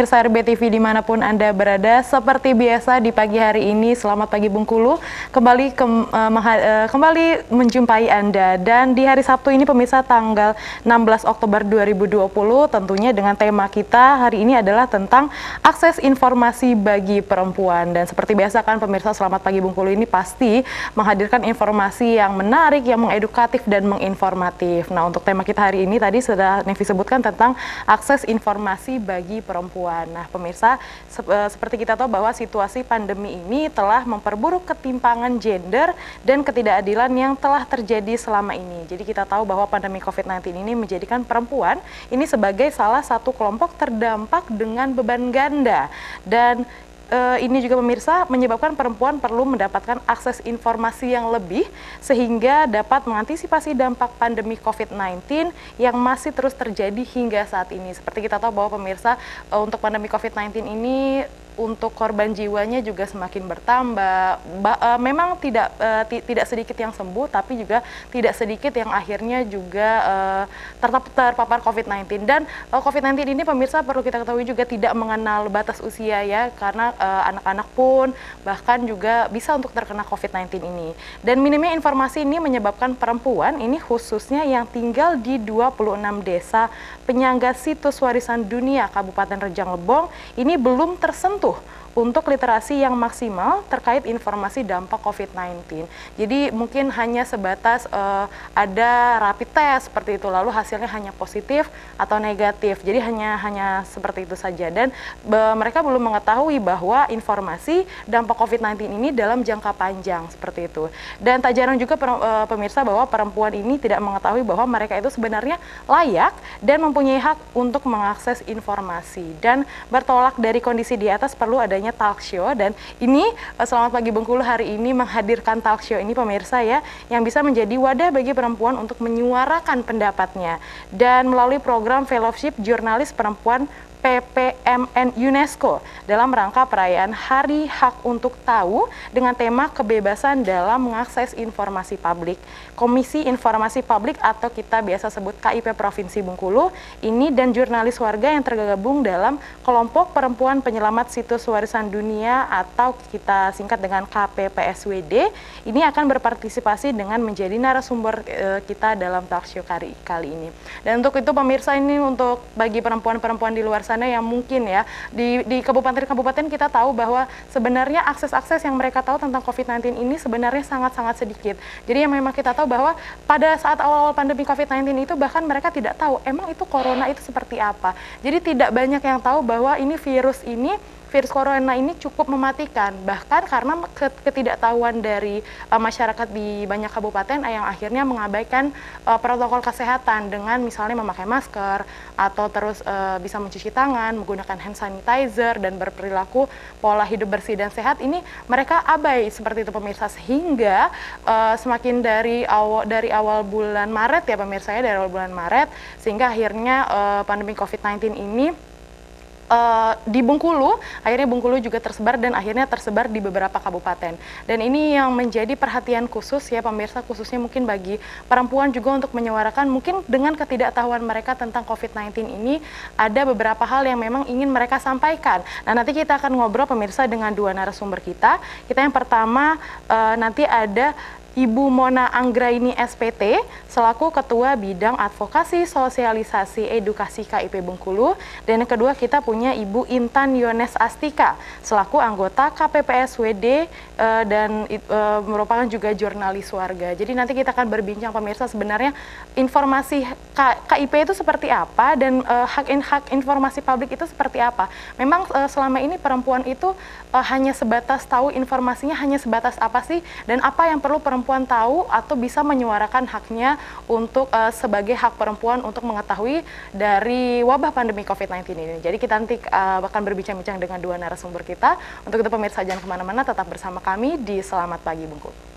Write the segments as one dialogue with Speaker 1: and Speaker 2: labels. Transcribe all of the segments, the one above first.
Speaker 1: Pemirsa RBTV dimanapun Anda berada, seperti biasa di pagi hari ini, selamat pagi Bengkulu, kembali menjumpai Anda. Dan di hari Sabtu ini pemirsa tanggal 16 Oktober 2020, tentunya dengan tema kita hari ini adalah tentang akses informasi bagi perempuan. Dan seperti biasa kan pemirsa, selamat pagi Bengkulu ini pasti menghadirkan informasi yang menarik, yang mengedukatif dan menginformatif. Nah, untuk tema kita hari ini tadi sudah Nevi sebutkan tentang akses informasi bagi perempuan. Nah, pemirsa, seperti kita tahu bahwa situasi pandemi ini telah memperburuk ketimpangan gender dan ketidakadilan yang telah terjadi selama ini. Jadi kita tahu bahwa pandemi COVID-19 ini menjadikan perempuan ini sebagai salah satu kelompok terdampak dengan beban ganda. Dan ini juga pemirsa menyebabkan perempuan perlu mendapatkan akses informasi yang lebih sehingga dapat mengantisipasi dampak pandemi COVID-19 yang masih terus terjadi hingga saat ini. Seperti kita tahu bahwa pemirsa untuk pandemi COVID-19 ini untuk korban jiwanya juga semakin bertambah. Memang tidak sedikit yang sembuh, tapi juga tidak sedikit yang akhirnya juga terpapar COVID-19. Dan COVID-19 ini pemirsa perlu kita ketahui juga tidak mengenal batas usia ya, karena anak-anak pun bahkan juga bisa untuk terkena COVID-19 ini. Dan minimnya informasi ini menyebabkan perempuan ini khususnya yang tinggal di 26 desa penyangga situs warisan dunia Kabupaten Rejang Lebong ini belum tersentuh untuk literasi yang maksimal terkait informasi dampak COVID-19. Jadi mungkin hanya sebatas ada rapid test seperti itu, lalu hasilnya hanya positif atau negatif. Jadi hanya seperti itu saja. Dan mereka belum mengetahui bahwa informasi dampak COVID-19 ini dalam jangka panjang seperti itu. Dan tak jarang juga pemirsa bahwa perempuan ini tidak mengetahui bahwa mereka itu sebenarnya layak dan mempunyai hak untuk mengakses informasi. Dan bertolak dari kondisi di atas perlu adanya talk show, dan ini Selamat Pagi Bengkulu hari ini menghadirkan talk show ini pemirsa ya, yang bisa menjadi wadah bagi perempuan untuk menyuarakan pendapatnya. Dan melalui program fellowship jurnalis perempuan PPMN UNESCO dalam rangka perayaan Hari Hak untuk Tahu dengan tema kebebasan dalam mengakses informasi publik. Komisi Informasi Publik atau kita biasa sebut KIP Provinsi Bengkulu ini dan jurnalis warga yang tergabung dalam kelompok perempuan penyelamat situs warisan dunia atau kita singkat dengan KPPSWD ini akan berpartisipasi dengan menjadi narasumber kita dalam talk show kali ini. Dan untuk itu pemirsa, ini untuk bagi perempuan-perempuan di luar sana yang mungkin ya di kabupaten-kabupaten kita tahu bahwa sebenarnya akses-akses yang mereka tahu tentang COVID-19 ini sebenarnya sangat-sangat sedikit. Jadi yang memang kita tahu bahwa pada saat awal-awal pandemi COVID-19 itu bahkan mereka tidak tahu emang itu corona itu seperti apa. Jadi tidak banyak yang tahu bahwa virus corona ini cukup mematikan, bahkan karena ketidaktahuan dari masyarakat di banyak kabupaten yang akhirnya mengabaikan protokol kesehatan dengan misalnya memakai masker atau terus bisa mencuci tangan, menggunakan hand sanitizer dan berperilaku pola hidup bersih dan sehat. Ini mereka abai seperti itu pemirsa, sehingga semakin dari awal bulan Maret ya pemirsa ya, dari awal bulan Maret sehingga akhirnya pandemi COVID-19 ini di Bengkulu, akhirnya Bengkulu juga tersebar dan akhirnya tersebar di beberapa kabupaten. Dan ini yang menjadi perhatian khusus ya pemirsa, khususnya mungkin bagi perempuan juga untuk menyuarakan mungkin dengan ketidaktahuan mereka tentang COVID-19 ini ada beberapa hal yang memang ingin mereka sampaikan. Nah, nanti kita akan ngobrol pemirsa dengan dua narasumber kita. Kita yang pertama nanti ada Ibu Mona Anggraini SPT selaku Ketua Bidang Advokasi Sosialisasi Edukasi KIP Bengkulu, dan yang kedua kita punya Ibu Intan Yones Astika selaku anggota KPPSWD dan merupakan juga jurnalis warga. Jadi nanti kita akan berbincang pemirsa sebenarnya informasi KIP itu seperti apa dan hak informasi publik itu seperti apa. Memang selama ini perempuan itu hanya sebatas tahu informasinya hanya sebatas apa sih, dan apa yang perlu perempuan tahu atau bisa menyuarakan haknya untuk sebagai hak perempuan untuk mengetahui dari wabah pandemi COVID-19 ini. Jadi kita nanti akan berbincang-bincang dengan dua narasumber kita. Untuk itu pemirsa jangan kemana-mana, tetap bersama kami di Selamat Pagi Bengkulu.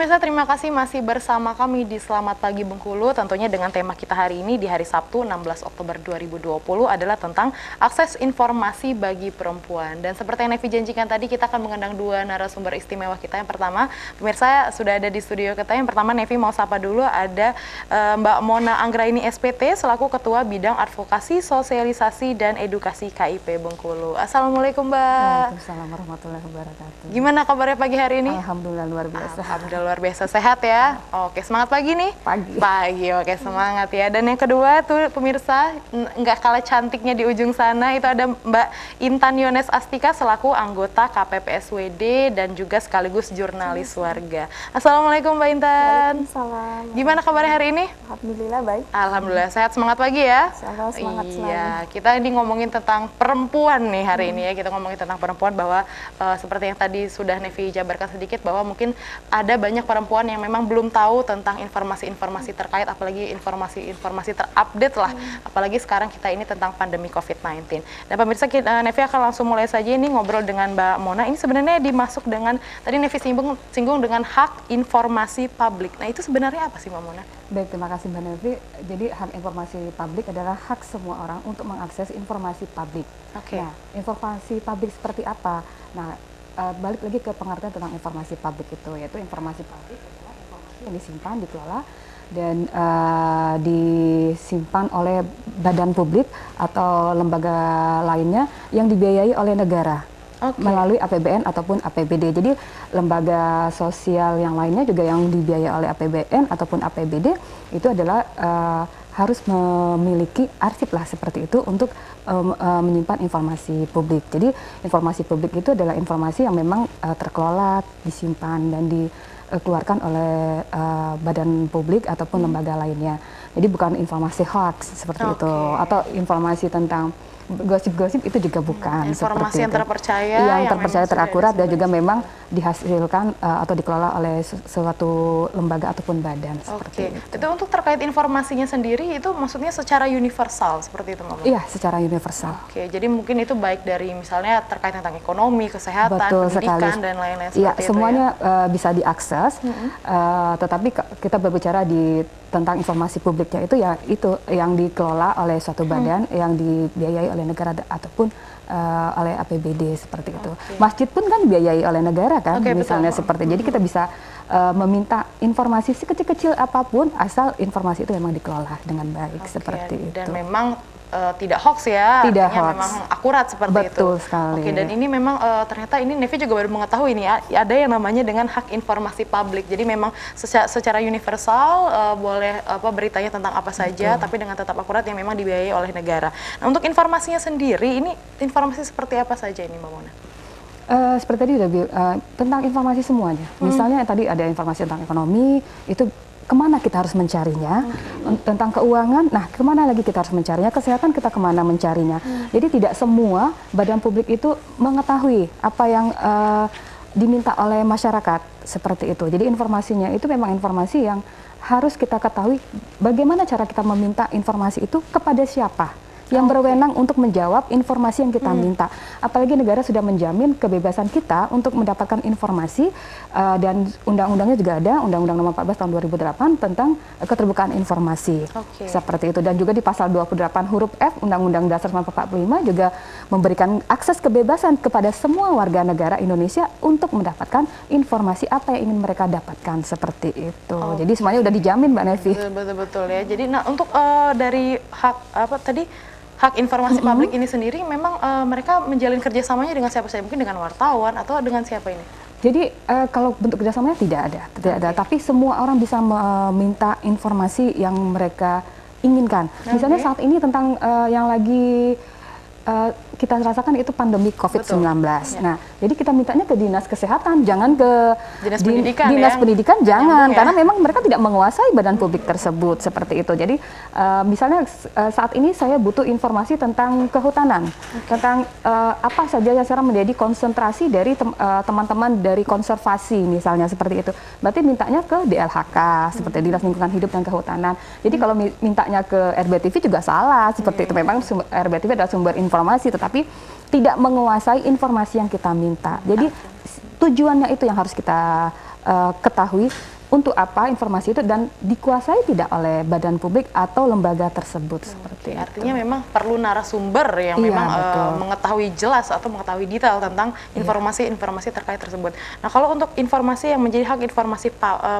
Speaker 1: Pemirsa, terima kasih masih bersama kami di Selamat Pagi Bengkulu. Tentunya dengan tema kita hari ini di hari Sabtu 16 Oktober 2020 adalah tentang akses informasi bagi perempuan. Dan seperti yang Nevi janjikan tadi, kita akan mengundang dua narasumber istimewa kita. Yang pertama, pemirsa sudah ada di studio kita. Yang pertama, Nevi mau sapa dulu, ada Mbak Mona Anggraini SPT selaku Ketua Bidang Advokasi, Sosialisasi, dan Edukasi KIP Bengkulu. Assalamualaikum, Mbak.
Speaker 2: Waalaikumsalam warahmatullahi wabarakatuh.
Speaker 1: Gimana kabarnya pagi hari ini?
Speaker 2: Alhamdulillah luar biasa.
Speaker 1: Alhamdulillah luar biasa, sehat ya. Oke, semangat pagi nih. Pagi, oke, semangat ya. Dan yang kedua tuh pemirsa, nggak kalah cantiknya di ujung sana itu ada Mbak Intan Yones Astika selaku anggota KPPSWD dan juga sekaligus jurnalis warga. Assalamualaikum Mbak Intan.
Speaker 2: Waalaikumsalam.
Speaker 1: Gimana kabarnya hari ini?
Speaker 2: Alhamdulillah baik.
Speaker 1: Alhamdulillah sehat, semangat pagi ya.
Speaker 2: Semangat selalu.
Speaker 1: Iya, kita ini ngomongin tentang perempuan nih hari ini ya. Kita ngomongin tentang perempuan bahwa seperti yang tadi sudah Nevi jabarkan sedikit bahwa mungkin ada banyak perempuan yang memang belum tahu tentang informasi-informasi terkait, apalagi informasi-informasi terupdate lah, apalagi sekarang kita ini tentang pandemi COVID-19. Dan pemirsa, Nevi akan langsung mulai saja ini ngobrol dengan Mbak Mona. Ini sebenarnya dimasuk dengan, tadi Nevi singgung dengan hak informasi publik. Nah itu sebenarnya apa sih Mbak Mona?
Speaker 2: Baik, terima kasih Mbak Nevi. Jadi hak informasi publik adalah hak semua orang untuk mengakses informasi publik. Nah, informasi publik seperti apa? Nah, balik lagi ke pengertian tentang informasi publik itu, yaitu informasi publik adalah informasi yang disimpan, dikelola, dan disimpan oleh badan publik atau lembaga lainnya yang dibiayai oleh negara melalui APBN ataupun APBD. Jadi lembaga sosial yang lainnya juga yang dibiayai oleh APBN ataupun APBD itu adalah harus memiliki arsip lah seperti itu untuk menyimpan informasi publik. Jadi informasi publik itu adalah informasi yang memang terkelola, disimpan dan dikeluarkan oleh badan publik ataupun lembaga lainnya. Jadi bukan informasi hoax seperti itu atau informasi tentang gosip-gosip, itu juga bukan.
Speaker 1: Informasi yang terpercaya,
Speaker 2: yang terpercaya, terakurat, dan juga memang dihasilkan atau dikelola oleh suatu lembaga ataupun badan. Seperti
Speaker 1: itu untuk terkait informasinya sendiri, itu maksudnya secara universal seperti itu Mbak?
Speaker 2: Iya, secara universal.
Speaker 1: Jadi mungkin itu baik dari misalnya terkait tentang ekonomi, kesehatan, pendidikan, dan lain-lain seperti itu.
Speaker 2: Semuanya bisa diakses, tetapi kita berbicara tentang informasi publiknya itu ya itu yang dikelola oleh suatu badan yang dibiayai oleh negara ataupun oleh APBD seperti itu. Masjid pun kan dibiayai oleh negara kan, misalnya seperti. Jadi kita bisa meminta informasi sekecil-kecil apapun asal informasi itu memang dikelola dengan baik seperti itu.
Speaker 1: Dan memang tidak hoax ya,
Speaker 2: tidak hoax.
Speaker 1: Memang akurat seperti itu.
Speaker 2: Betul sekali.
Speaker 1: Dan ini memang ternyata ini Nevi juga baru mengetahui nih ya, ada yang namanya dengan hak informasi publik. Jadi memang secara universal boleh beritanya tentang apa saja, tapi dengan tetap akurat yang memang dibiayai oleh negara. Nah untuk informasinya sendiri, ini informasi seperti apa saja ini Mbak Mona?
Speaker 2: Seperti tadi udah tentang informasi semuanya. Misalnya tadi ada informasi tentang ekonomi, itu kemana kita harus mencarinya, tentang keuangan, nah kemana lagi kita harus mencarinya, kesehatan kita kemana mencarinya. Jadi tidak semua badan publik itu mengetahui apa yang diminta oleh masyarakat seperti itu. Jadi informasinya itu memang informasi yang harus kita ketahui bagaimana cara kita meminta informasi itu kepada siapa yang berwenang untuk menjawab informasi yang kita minta. Apalagi negara sudah menjamin kebebasan kita untuk mendapatkan informasi, dan undang-undangnya juga ada, Undang-Undang Nomor 14 Tahun 2008 tentang keterbukaan informasi. Seperti itu. Dan juga di pasal 28 huruf F Undang-Undang Dasar 1945 juga memberikan akses kebebasan kepada semua warga negara Indonesia untuk mendapatkan informasi apa yang ingin mereka dapatkan seperti itu. Jadi semuanya udah dijamin Mbak Nevi.
Speaker 1: Betul ya. Jadi untuk dari hak informasi publik ini sendiri memang mereka menjalin kerjasamanya dengan siapa saja? Mungkin dengan wartawan atau dengan siapa ini?
Speaker 2: Jadi kalau bentuk kerjasamanya tidak ada. Tapi semua orang bisa meminta informasi yang mereka inginkan. Misalnya saat ini tentang yang lagi kita rasakan itu pandemi COVID-19. Nah, jadi kita mintanya ke dinas kesehatan, jangan ke dinas pendidikan, jangan, karena memang mereka tidak menguasai badan publik tersebut seperti itu. Jadi misalnya saat ini saya butuh informasi tentang kehutanan, tentang apa saja yang sekarang menjadi konsentrasi dari teman-teman dari konservasi misalnya seperti itu. Berarti mintanya ke DLHK seperti Dinas Lingkungan Hidup dan Kehutanan. Jadi kalau mintanya ke RBTV juga salah seperti itu. Memang RBTV adalah sumber informasi, tetapi tidak menguasai informasi yang kita minta. Jadi tujuannya itu yang harus kita ketahui untuk apa informasi itu dan dikuasai tidak oleh badan publik atau lembaga tersebut seperti itu.
Speaker 1: Artinya memang perlu narasumber yang memang mengetahui jelas atau mengetahui detail tentang informasi-informasi terkait tersebut. Nah, kalau untuk informasi yang menjadi hak informasi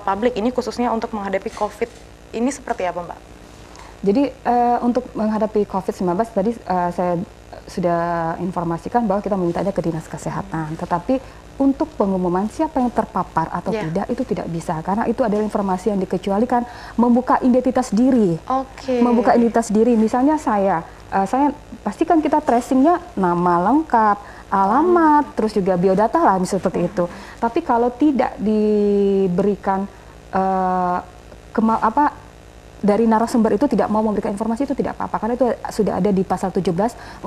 Speaker 1: publik ini khususnya untuk menghadapi COVID ini seperti apa, Mbak?
Speaker 2: Jadi untuk menghadapi COVID-19 tadi saya sudah informasikan bahwa kita memintanya ke Dinas Kesehatan, tetapi untuk pengumuman siapa yang terpapar atau tidak itu tidak bisa karena itu adalah informasi yang dikecualikan membuka identitas diri. Membuka identitas diri, misalnya saya pastikan kita tracingnya nama lengkap, alamat, terus juga biodata lah seperti itu. Tapi kalau tidak diberikan dari narasumber itu tidak mau memberikan informasi itu tidak apa-apa karena itu sudah ada di pasal 17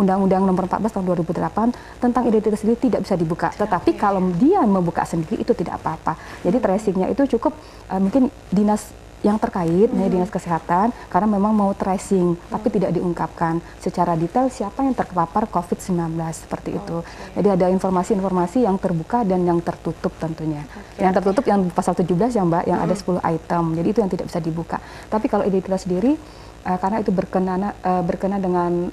Speaker 2: Undang-Undang Nomor 14 tahun 2008 tentang identitas diri tidak bisa dibuka. Tetapi kalau dia membuka sendiri itu tidak apa-apa. Jadi tracingnya itu cukup mungkin dinas yang terkait, Dinas Kesehatan, karena memang mau tracing, tapi tidak diungkapkan secara detail siapa yang terpapar COVID-19 seperti itu. Jadi ada informasi-informasi yang terbuka dan yang tertutup tentunya. Yang tertutup yang pasal 17 ya Mbak, yang ada 10 item, jadi itu yang tidak bisa dibuka. Tapi kalau identitas diri, karena itu berkenaan dengan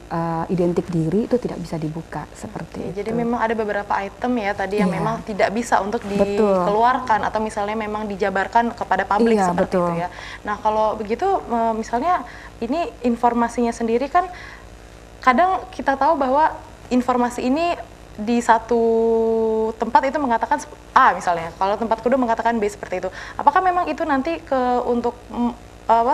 Speaker 2: identik diri itu tidak bisa dibuka seperti itu.
Speaker 1: Jadi memang ada beberapa item ya tadi yang memang tidak bisa untuk dikeluarkan atau misalnya memang dijabarkan kepada publik seperti itu ya. Nah kalau begitu misalnya ini informasinya sendiri kan kadang kita tahu bahwa informasi ini di satu tempat itu mengatakan A misalnya, kalau tempat kedua mengatakan B seperti itu. Apakah memang itu nanti untuk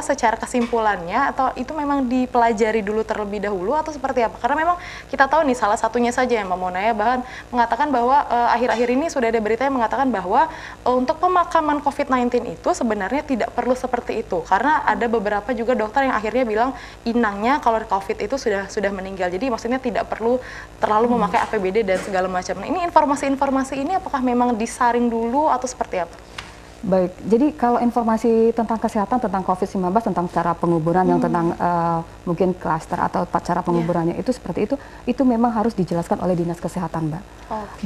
Speaker 1: secara kesimpulannya atau itu memang dipelajari dulu terlebih dahulu atau seperti apa? Karena memang kita tahu nih salah satunya saja yang Mbak Monaya bahkan mengatakan bahwa akhir-akhir ini sudah ada berita yang mengatakan bahwa untuk pemakaman COVID-19 itu sebenarnya tidak perlu seperti itu karena ada beberapa juga dokter yang akhirnya bilang inangnya kalau COVID itu sudah meninggal. Jadi maksudnya tidak perlu terlalu memakai APBD dan segala macam. Nah, ini informasi-informasi ini apakah memang disaring dulu atau seperti apa?
Speaker 2: Baik, jadi kalau informasi tentang kesehatan, tentang COVID-19, tentang cara penguburan yang tentang mungkin klaster atau cara penguburannya itu seperti itu memang harus dijelaskan oleh Dinas Kesehatan, Mbak.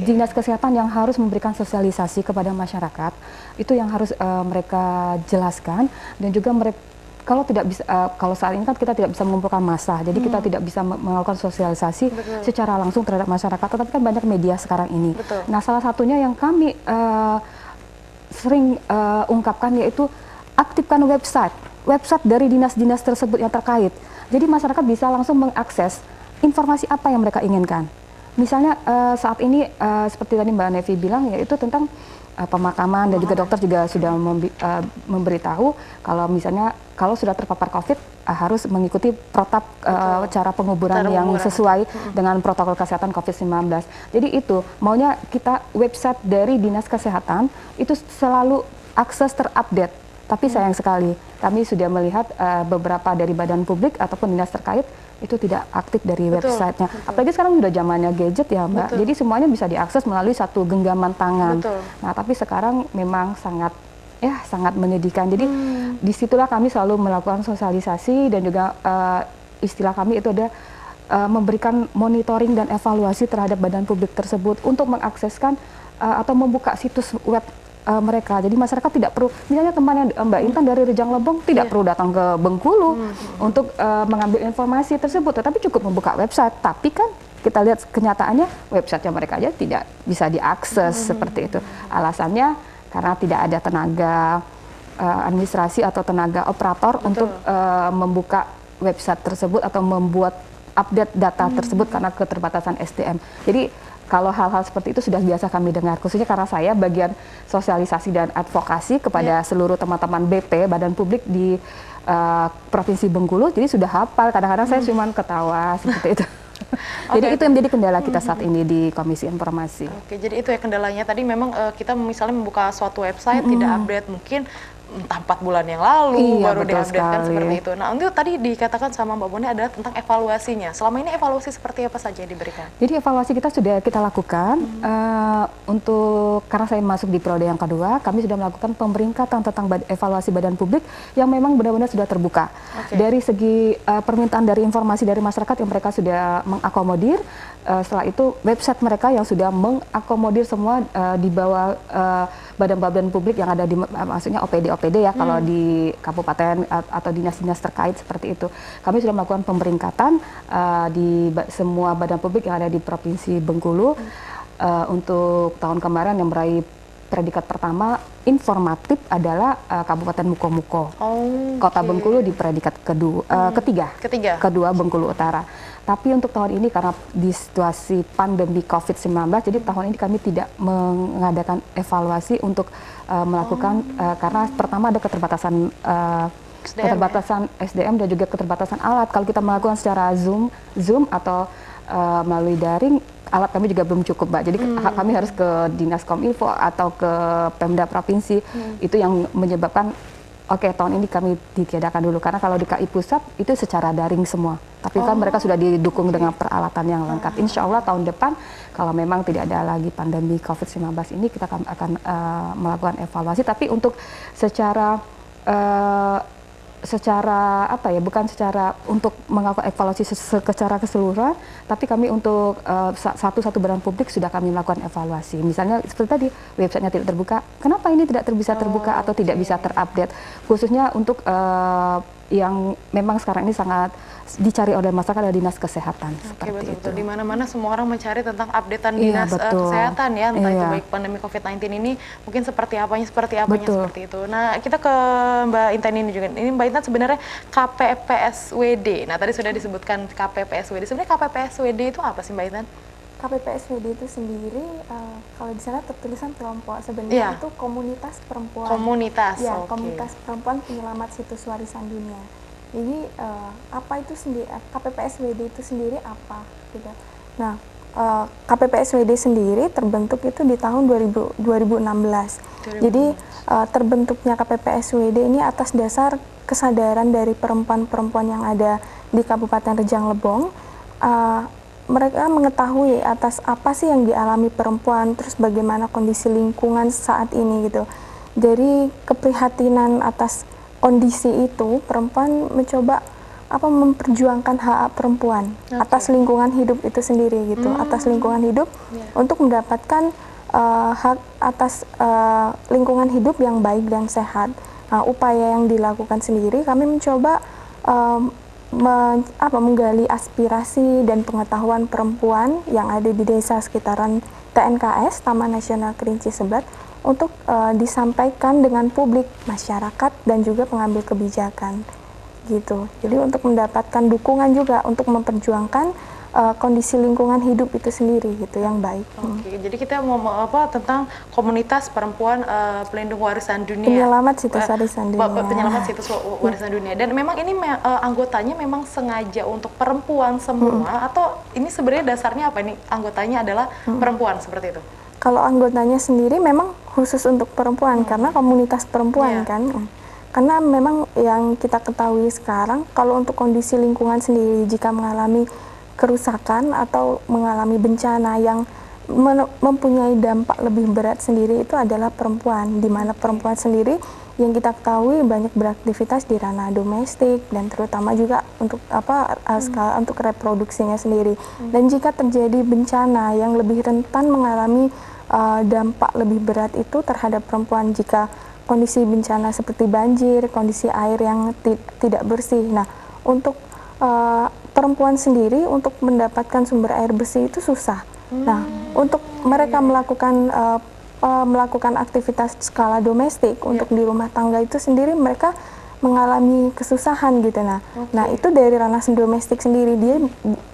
Speaker 2: Dinas Kesehatan yang harus memberikan sosialisasi kepada masyarakat, itu yang harus mereka jelaskan dan juga mereka kalau tidak bisa, kalau saat ini kan kita tidak bisa mengumpulkan massa, jadi kita tidak bisa melakukan sosialisasi secara langsung terhadap masyarakat, tetapi kan banyak media sekarang ini. Nah, salah satunya yang kami sering ungkapkan yaitu aktifkan website dari dinas-dinas tersebut yang terkait. Jadi masyarakat bisa langsung mengakses informasi apa yang mereka inginkan. Misalnya saat ini seperti tadi Mbak Nevi bilang yaitu tentang pemakaman dan juga dokter juga sudah memberitahu kalau misalnya kalau sudah terpapar COVID harus mengikuti protap cara penguburan yang sesuai dengan protokol kesehatan COVID-19. Jadi itu maunya kita website dari Dinas Kesehatan itu selalu akses terupdate. Tapi sayang sekali kami sudah melihat beberapa dari badan publik ataupun dinas terkait itu tidak aktif dari websitenya. Apalagi sekarang sudah zamannya gadget ya Mbak. Jadi semuanya bisa diakses melalui satu genggaman tangan. Nah tapi sekarang memang sangat menyedihkan. Jadi disitulah kami selalu melakukan sosialisasi dan juga istilah kami itu ada memberikan monitoring dan evaluasi terhadap badan publik tersebut untuk mengakseskan atau membuka situs web mereka. Jadi masyarakat tidak perlu, misalnya temannya Mbak Intan dari Rejang Lebong tidak perlu datang ke Bengkulu untuk mengambil informasi tersebut, tetapi cukup membuka website. Tapi kan kita lihat kenyataannya websitenya mereka aja tidak bisa diakses seperti itu. Alasannya karena tidak ada tenaga administrasi atau tenaga operator untuk membuka website tersebut atau membuat update data tersebut karena keterbatasan SDM. Jadi kalau hal-hal seperti itu sudah biasa kami dengar, khususnya karena saya bagian sosialisasi dan advokasi kepada seluruh teman-teman BP, Badan Publik di Provinsi Bengkulu, jadi sudah hafal, kadang-kadang saya cuma ketawa seperti itu. Jadi itu yang menjadi kendala kita saat ini di Komisi Informasi.
Speaker 1: Jadi itu ya kendalanya, tadi memang kita misalnya membuka suatu website, tidak update, mungkin entah 4 bulan yang lalu baru diupdate kan seperti itu. Nah, untuk tadi dikatakan sama Mbak Boni adalah tentang evaluasinya. Selama ini evaluasi seperti apa saja yang diberikan?
Speaker 2: Jadi evaluasi kita sudah kita lakukan untuk karena saya masuk di periode yang kedua, kami sudah melakukan pemeringkatan tentang evaluasi badan publik yang memang benar-benar sudah terbuka. Dari segi permintaan dari informasi dari masyarakat yang mereka sudah mengakomodir, setelah itu website mereka yang sudah mengakomodir semua di bawah badan-badan publik yang ada di maksudnya OPD ya kalau di kabupaten atau dinas-dinas terkait seperti itu. Kami sudah melakukan pemeringkatan di semua badan publik yang ada di Provinsi Bengkulu. Untuk tahun kemarin yang meraih predikat pertama informatif adalah Kabupaten Mukomuko. Kota Bengkulu di predikat kedua Bengkulu Utara. Tapi untuk tahun ini karena di situasi pandemi COVID-19, jadi tahun ini kami tidak mengadakan evaluasi untuk melakukan karena pertama ada keterbatasan keterbatasan SDM dan juga keterbatasan alat. Kalau kita melakukan secara Zoom atau melalui daring, alat kami juga belum cukup, Mbak. Jadi kami harus ke Dinas Kominfo atau ke Pemda Provinsi. Itu yang menyebabkan tahun ini kami ditiadakan dulu, karena kalau di KI Pusat itu secara daring semua. Tapi kan mereka sudah didukung dengan peralatan yang lengkap. Insya Allah tahun depan kalau memang tidak ada lagi pandemi COVID-19 ini, kita akan melakukan evaluasi. Tapi untuk secara bukan secara untuk melakukan evaluasi secara keseluruhan, tapi kami untuk satu badan publik sudah kami melakukan evaluasi. Misalnya seperti tadi, websitenya tidak terbuka, kenapa ini tidak bisa terbuka atau tidak bisa terupdate, khususnya untuk yang memang sekarang ini sangat dicari oleh masyarakat adalah Dinas Kesehatan. Seperti itu.
Speaker 1: Di mana-mana semua orang mencari tentang updatean Dinas Kesehatan ya, entah itu baik pandemi COVID-19 ini mungkin seperti apanya seperti itu. Nah, kita ke Mbak Intan ini juga. Ini Mbak Intan sebenarnya KPPSWD. Nah, tadi sudah disebutkan KPPSWD. Sebenarnya KPPSWD itu apa sih Mbak Intan?
Speaker 3: KPPSWD itu sendiri, kalau di sana tertulisan kelompok, sebenarnya itu komunitas perempuan. Komunitas perempuan penyelamat situs warisan dunia. Jadi apa itu sendiri, KPPSWD itu sendiri apa? Gitu. Nah, KPPSWD sendiri terbentuk itu di tahun 2016. Jadi terbentuknya KPPSWD ini atas dasar kesadaran dari perempuan-perempuan yang ada di Kabupaten Rejang Lebong. Mereka mengetahui atas apa sih yang dialami perempuan, terus bagaimana kondisi lingkungan saat ini gitu. Dari keprihatinan atas kondisi itu, perempuan mencoba memperjuangkan hak perempuan atas lingkungan hidup itu sendiri gitu, atas lingkungan hidup untuk mendapatkan hak atas lingkungan hidup yang baik dan sehat. Nah, upaya yang dilakukan sendiri, kami mencoba menggali aspirasi dan pengetahuan perempuan yang ada di desa sekitaran TNKS, Taman Nasional Kerinci Seblat, untuk disampaikan dengan publik, masyarakat, dan juga pengambil kebijakan gitu. Jadi untuk mendapatkan dukungan juga untuk memperjuangkan kondisi lingkungan hidup itu sendiri gitu yang baik.
Speaker 1: Jadi kita mau tentang komunitas perempuan pelindung warisan dunia,
Speaker 3: penyelamat situs warisan dunia.
Speaker 1: Penyelamat situs warisan dunia. Dan memang ini anggotanya memang sengaja untuk perempuan semua atau ini sebenarnya dasarnya apa, ini anggotanya adalah perempuan seperti itu?
Speaker 3: Kalau anggotanya sendiri memang khusus untuk perempuan karena komunitas perempuan kan. Karena memang yang kita ketahui sekarang, kalau untuk kondisi lingkungan sendiri, jika mengalami kerusakan atau mengalami bencana yang mempunyai dampak lebih berat sendiri, itu adalah perempuan, di mana perempuan sendiri yang kita ketahui banyak beraktivitas di ranah domestik dan terutama juga untuk untuk reproduksinya sendiri. Dan jika terjadi bencana yang lebih rentan mengalami dampak lebih berat itu terhadap perempuan jika kondisi bencana seperti banjir, kondisi air yang tidak bersih. Nah, untuk perempuan sendiri untuk mendapatkan sumber air bersih itu susah. Nah, untuk mereka melakukan aktivitas skala domestik untuk di rumah tangga itu sendiri mereka mengalami kesusahan gitu. Nah itu dari ranah domestik sendiri, dia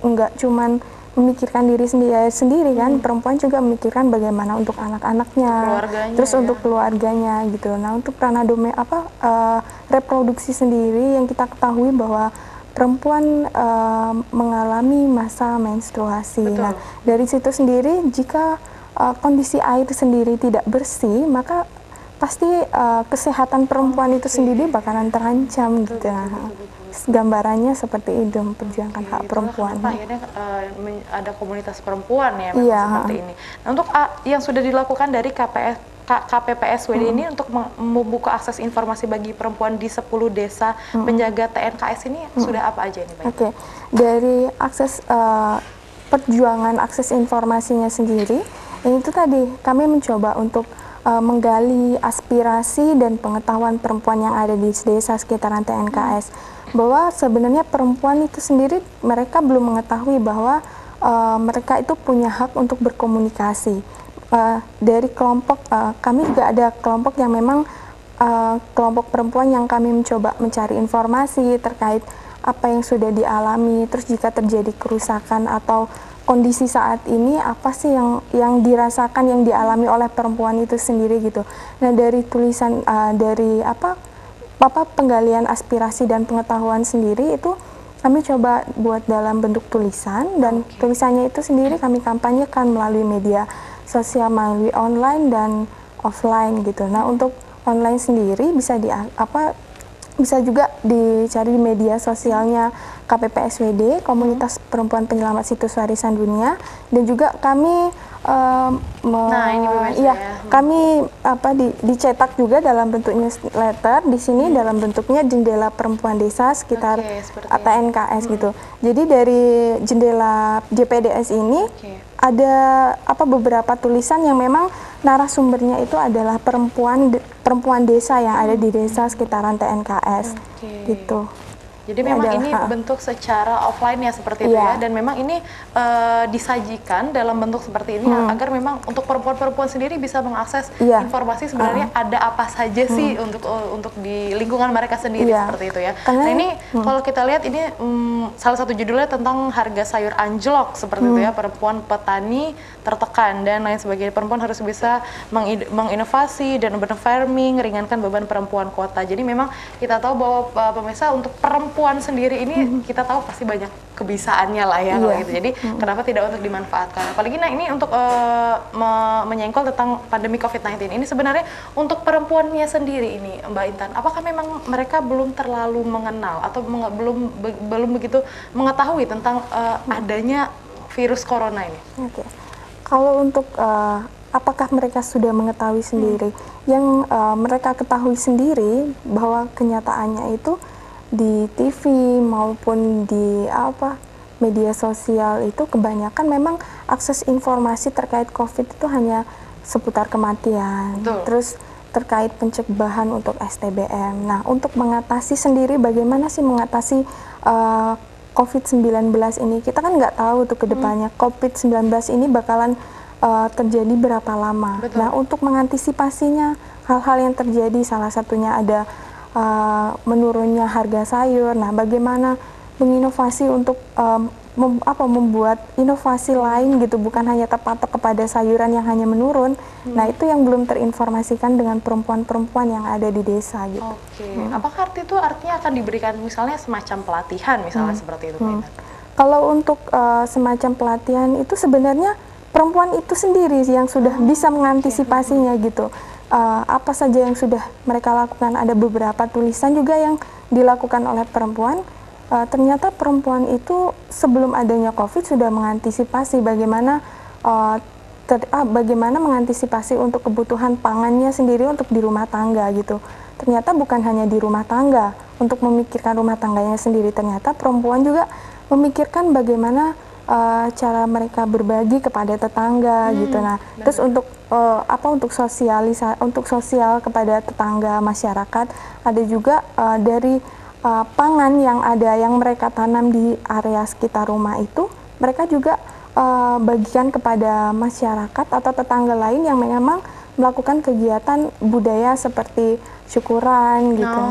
Speaker 3: nggak cuman memikirkan diri sendiri kan, perempuan juga memikirkan bagaimana untuk anak-anaknya, terus untuk keluarganya gitu. Nah untuk ranah reproduksi sendiri yang kita ketahui bahwa perempuan mengalami masa menstruasi. Nah dari situ sendiri jika kondisi air sendiri tidak bersih, maka pasti kesehatan perempuan itu sendiri bakalan terancam gitu. Gambarannya seperti itu, memperjuangkan hak perempuan.
Speaker 1: Akhirnya ada komunitas perempuan ya seperti ini. Nah, untuk yang sudah dilakukan dari KPPSWD ini untuk membuka akses informasi bagi perempuan di 10 desa penjaga TNKS ini sudah apa aja ini Mbak?
Speaker 3: Dari akses perjuangan akses informasinya sendiri, itu tadi kami mencoba untuk menggali aspirasi dan pengetahuan perempuan yang ada di desa sekitaran TNKS, bahwa sebenarnya perempuan itu sendiri mereka belum mengetahui bahwa mereka itu punya hak untuk berkomunikasi. Dari kelompok kami juga ada kelompok yang memang kelompok perempuan yang kami mencoba mencari informasi terkait apa yang sudah dialami, terus jika terjadi kerusakan atau kondisi saat ini apa sih yang dirasakan, yang dialami oleh perempuan itu sendiri gitu. Nah, dari tulisan dari apa penggalian aspirasi dan pengetahuan sendiri itu kami coba buat dalam bentuk tulisan, dan tulisannya itu sendiri kami kampanyekan melalui media sosial, melalui online dan offline gitu. Nah, untuk online sendiri bisa bisa juga dicari di media sosialnya KPPSWD, Komunitas Perempuan Penyelamat Situs Warisan Dunia, dan juga kami kami dicetak juga dalam bentuk newsletter di sini dalam bentuknya Jendela Perempuan Desa sekitar TNKS gitu. Jadi dari jendela JPDS ini ada beberapa tulisan yang memang narasumbernya itu adalah perempuan desa yang ada di desa sekitaran TNKS gitu.
Speaker 1: Jadi memang ini bentuk secara offline ya seperti itu ya, dan memang ini disajikan dalam bentuk seperti ini agar memang untuk perempuan-perempuan sendiri bisa mengakses informasi sebenarnya ada apa saja sih untuk di lingkungan mereka sendiri seperti itu ya. Nah ini kalau kita lihat ini salah satu judulnya tentang harga sayur anjlok seperti itu ya, perempuan petani tertekan dan lain sebagainya. Perempuan harus bisa menginovasi dan urban farming, ringankan beban perempuan kota. Jadi memang kita tahu bahwa pemirsa untuk perempuan sendiri ini kita tahu pasti banyak kebisaannya lah ya kalau gitu. Jadi kenapa tidak untuk dimanfaatkan? Apalagi nah ini untuk menyenggol tentang pandemi COVID-19 ini sebenarnya untuk perempuannya sendiri ini Mbak Intan, apakah memang mereka belum terlalu mengenal atau belum begitu mengetahui tentang adanya virus corona ini?
Speaker 3: Kalau untuk apakah mereka sudah mengetahui sendiri? Yang mereka ketahui sendiri bahwa kenyataannya itu di TV maupun di media sosial itu kebanyakan memang akses informasi terkait COVID itu hanya seputar kematian, terus terkait pencegahan untuk STBM. Nah, untuk mengatasi sendiri bagaimana sih mengatasi COVID-19 ini, kita kan nggak tahu tuh ke depannya COVID-19 ini bakalan terjadi berapa lama. Nah, untuk mengantisipasinya hal-hal yang terjadi salah satunya ada menurunnya harga sayur. Nah, bagaimana menginovasi untuk membuat inovasi lain gitu, bukan hanya terpatok kepada sayuran yang hanya menurun. Nah, itu yang belum terinformasikan dengan perempuan-perempuan yang ada di desa gitu.
Speaker 1: Apakah itu artinya akan diberikan misalnya semacam pelatihan misalnya seperti itu?
Speaker 3: Kalau untuk semacam pelatihan itu sebenarnya perempuan itu sendiri yang sudah bisa mengantisipasinya gitu. Apa saja yang sudah mereka lakukan, ada beberapa tulisan juga yang dilakukan oleh perempuan. Ternyata perempuan itu sebelum adanya COVID sudah mengantisipasi bagaimana bagaimana mengantisipasi untuk kebutuhan pangannya sendiri untuk di rumah tangga gitu. Ternyata bukan hanya di rumah tangga untuk memikirkan rumah tangganya sendiri, ternyata perempuan juga memikirkan bagaimana cara mereka berbagi kepada tetangga gitu. Nah, terus untuk untuk sosial kepada tetangga masyarakat, ada juga dari pangan yang ada yang mereka tanam di area sekitar rumah itu, mereka juga bagikan kepada masyarakat atau tetangga lain yang memang melakukan kegiatan budaya seperti syukuran gitu.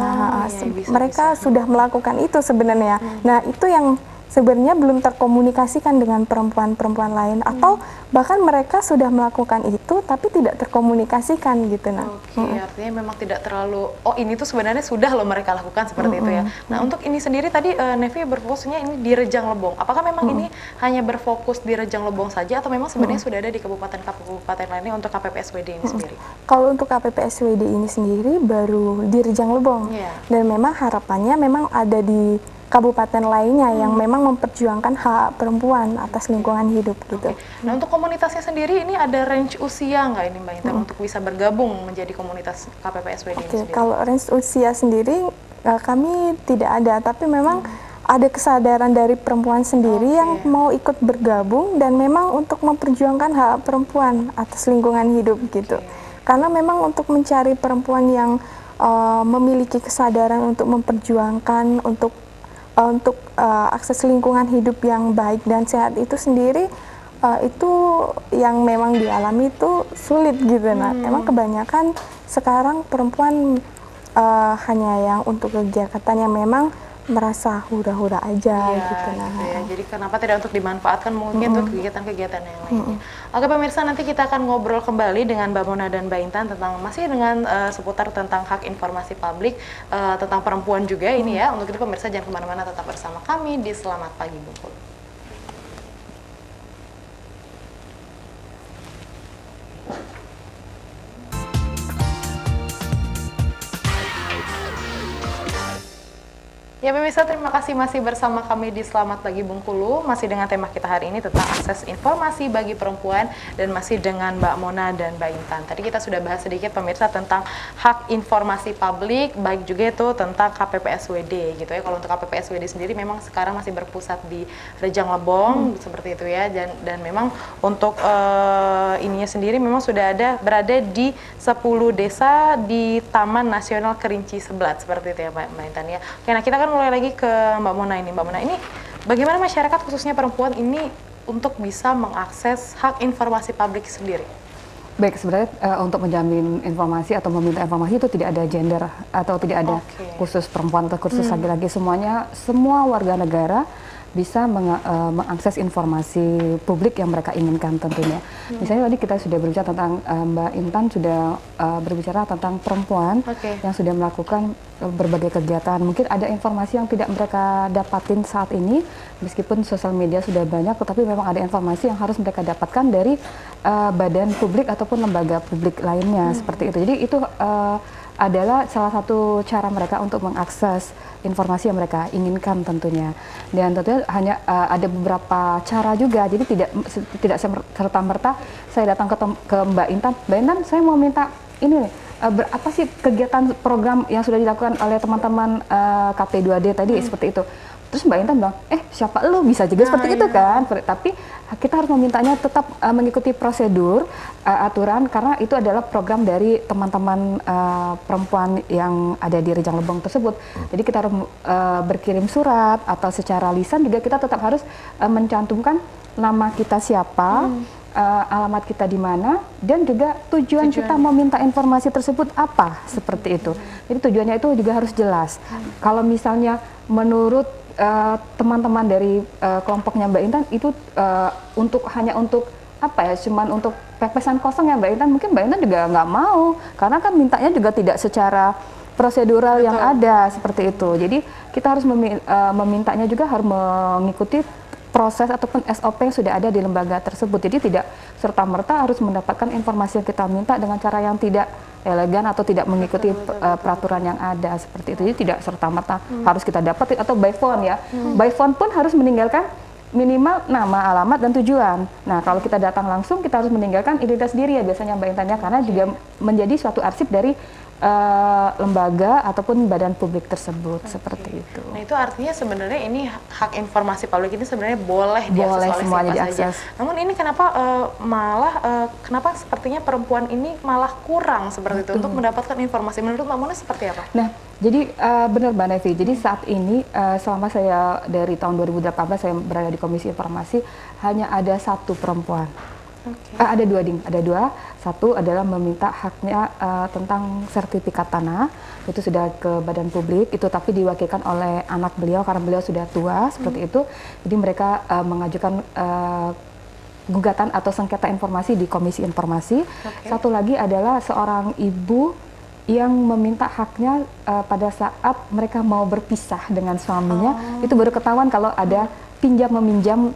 Speaker 3: Mereka sudah melakukan itu sebenarnya. Nah, itu yang sebenarnya belum terkomunikasikan dengan perempuan-perempuan lain, atau bahkan mereka sudah melakukan itu tapi tidak terkomunikasikan gitu.
Speaker 1: Artinya memang tidak terlalu, ini tuh sebenarnya sudah loh mereka lakukan seperti itu ya. Nah, untuk ini sendiri tadi Nevi berfokusnya ini di Rejang Lebong. Apakah memang ini hanya berfokus di Rejang Lebong saja atau memang sebenarnya sudah ada di kabupaten lainnya untuk KPPSWD ini sendiri?
Speaker 3: Kalau untuk KPPSWD ini sendiri baru di Rejang Lebong. Dan memang harapannya memang ada di kabupaten lainnya yang memang memperjuangkan hak perempuan atas lingkungan hidup gitu.
Speaker 1: Nah, untuk komunitasnya sendiri ini ada range usia nggak ini Mbak Intan untuk bisa bergabung menjadi komunitas KPPSWD ini sendiri?
Speaker 3: Kalau range usia sendiri kami tidak ada, tapi memang ada kesadaran dari perempuan sendiri yang mau ikut bergabung dan memang untuk memperjuangkan hak perempuan atas lingkungan hidup gitu. Karena memang untuk mencari perempuan yang memiliki kesadaran untuk memperjuangkan untuk akses lingkungan hidup yang baik dan sehat itu sendiri itu yang memang dialami itu sulit gitu. Nah, emang kebanyakan sekarang perempuan hanya yang untuk kegiatan yang memang merasa hura-hura aja gitu. Nah,
Speaker 1: gitu ya. Jadi kenapa tidak untuk dimanfaatkan mungkin untuk kegiatan-kegiatan yang lainnya. Oke pemirsa, nanti kita akan ngobrol kembali dengan Mbak Mona dan Mbak Intan tentang masih dengan seputar tentang hak informasi publik, tentang perempuan juga ini ya. Untuk itu pemirsa jangan kemana-mana, tetap bersama kami di Selamat Pagi Bengkulu. Ya pemirsa, terima kasih masih bersama kami di Selamat Pagi Bengkulu, masih dengan tema kita hari ini tentang akses informasi bagi perempuan dan masih dengan Mbak Mona dan Mbak Intan. Tadi kita sudah bahas sedikit pemirsa tentang hak informasi publik, baik juga itu tentang KPPSWD gitu ya. Kalau untuk KPPSWD sendiri memang sekarang masih berpusat di Rejang Lebong seperti itu ya, dan memang untuk ininya sendiri memang sudah berada di 10 desa di Taman Nasional Kerinci Seblat seperti itu ya Mbak Intan ya. Oke, nah kita kan mulai lagi ke Mbak Mona ini. Mbak Mona, ini bagaimana masyarakat khususnya perempuan ini untuk bisa mengakses hak informasi publik sendiri?
Speaker 2: Baik, sebenarnya untuk menjamin informasi atau meminta informasi itu tidak ada gender atau tidak ada khusus perempuan atau khusus laki-laki. Semua warga negara bisa mengakses informasi publik yang mereka inginkan tentunya. Misalnya tadi kita sudah berbicara tentang Mbak Intan sudah berbicara tentang perempuan yang sudah melakukan berbagai kegiatan. Mungkin ada informasi yang tidak mereka dapatin saat ini, meskipun sosial media sudah banyak, tetapi memang ada informasi yang harus mereka dapatkan dari badan publik ataupun lembaga publik lainnya seperti itu. Jadi itu adalah salah satu cara mereka untuk mengakses informasi yang mereka inginkan tentunya. Dan tentunya hanya ada beberapa cara juga. Jadi tidak serta-merta saya datang ke Mbak Intan, Mbak Intan saya mau minta ini nih, apa sih kegiatan program yang sudah dilakukan oleh teman-teman KP2D tadi seperti itu. Terus Mbak Intan bilang, siapa lu, bisa juga seperti itu kan. Tapi kita harus memintanya tetap mengikuti prosedur, aturan, karena itu adalah program dari teman-teman perempuan yang ada di Rejang Lebong tersebut. Jadi kita harus berkirim surat atau secara lisan juga kita tetap harus mencantumkan nama kita siapa, alamat kita di mana, dan juga tujuan kita meminta informasi tersebut apa, seperti itu. Jadi tujuannya itu juga harus jelas. Kalau misalnya menurut teman-teman dari kelompoknya Mbak Intan itu hanya untuk apa ya, cuman untuk pepesan kosong ya Mbak Intan, mungkin Mbak Intan juga nggak mau, karena kan mintanya juga tidak secara prosedural yang ada seperti itu. Jadi kita harus memintanya juga harus mengikuti proses ataupun SOP yang sudah ada di lembaga tersebut. Jadi tidak serta-merta harus mendapatkan informasi yang kita minta dengan cara yang tidak elegan atau tidak mengikuti peraturan yang ada seperti itu. Jadi tidak serta-merta harus kita dapat atau by phone ya. By phone pun harus meninggalkan minimal nama, alamat, dan tujuan. Nah, kalau kita datang langsung kita harus meninggalkan identitas diri ya biasanya Mbak Intan ya, karena juga menjadi suatu arsip dari lembaga ataupun badan publik tersebut seperti itu.
Speaker 1: Nah itu artinya sebenarnya ini hak informasi publik ini sebenarnya boleh diakses oleh siapa saja. Namun ini kenapa kenapa sepertinya perempuan ini malah kurang seperti itu untuk mendapatkan informasi? Menurut Mbak Mona seperti apa?
Speaker 2: Nah, jadi benar Mbak Nevi. Jadi saat ini selama saya dari tahun 2018 saya berada di Komisi Informasi, hanya ada satu perempuan. Ada dua. Satu adalah meminta haknya tentang sertifikat tanah, itu sudah ke badan publik, itu tapi diwakilkan oleh anak beliau karena beliau sudah tua seperti itu. Jadi mereka mengajukan gugatan atau sengketa informasi di Komisi Informasi. Satu lagi adalah seorang ibu yang meminta haknya pada saat mereka mau berpisah dengan suaminya, itu baru ketahuan kalau ada pinjam-meminjam